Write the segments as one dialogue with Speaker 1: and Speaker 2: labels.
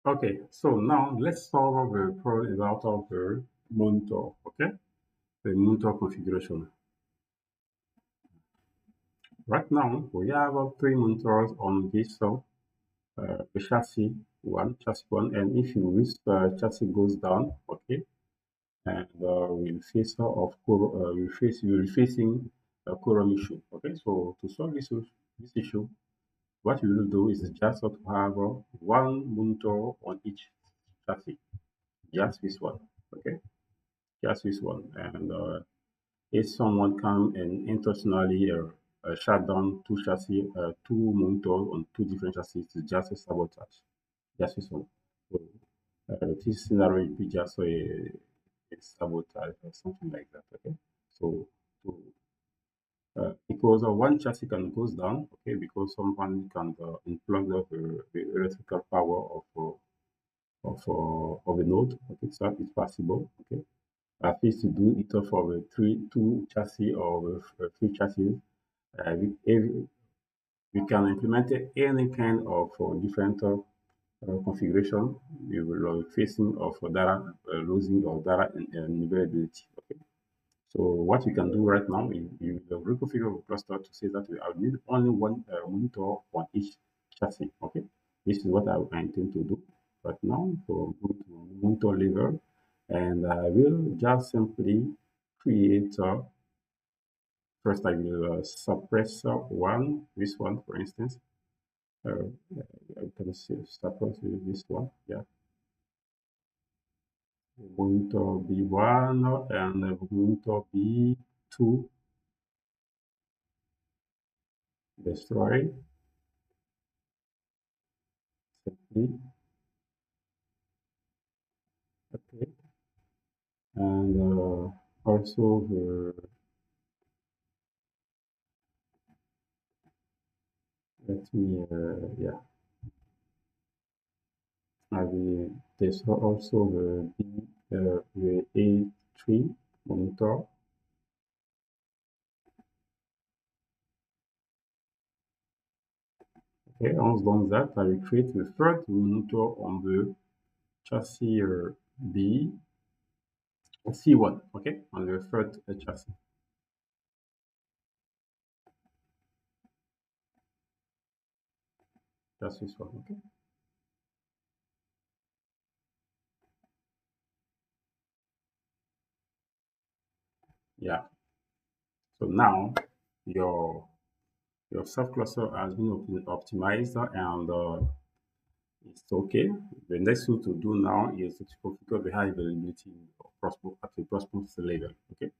Speaker 1: Okay, so now let's solve the problem out of the monitor. Okay, the monitor configuration. Right now we have three monitors on this the chassis one, and if you wish the chassis goes down, okay, and we'll face of we'll facing a quorum issue. Okay, so to solve this issue, what we will do is just to have one monitor on each chassis, just this one. Okay, just this one, and if someone come and intentionally shut down two monitors on two different chassis, it's just a sabotage. Just this one. So, this scenario will be just a sabotage or something like that. Okay. So, so because one chassis can goes down, okay, because someone can unplug the electrical power of a node. Okay, so it's possible. Okay, at least to do it for the two chassis or the three chassis. We can implement any kind of different configuration. We will facing of data losing or data invariability. Okay. So what you can do right now is you will reconfigure the cluster to say that we are need only one monitor on each chassis. Okay. This is what I intend to do right now. So go to monitor level, and I will just simply create first I will suppress one, this one for instance. Uh, I can see suppress this one. Yeah. Monitor B1 and monitor B2 destroy simply. Okay. And also let me yeah, I will destroy also the A3 monitor. Okay, once done that, I will create the third monitor on the chassis B C1. Okay, on the third chassis. That's this one. Okay. Yeah. So now your Ceph cluster has been optimized and it's okay. The next thing to do now is to configure the high availability of Proxmox at the Proxmox level. Okay.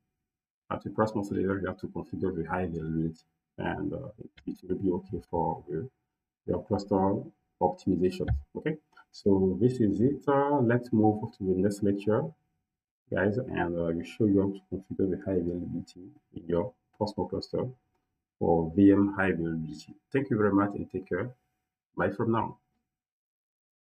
Speaker 1: At the Proxmox level, you have to configure the high availability, and it will be okay for your cluster optimization. Okay. So this is it. Let's move to the next lecture, guys, and we show you how to configure the high availability in your Proxmox cluster for VM high availability. Thank you very much and take care. Bye from now.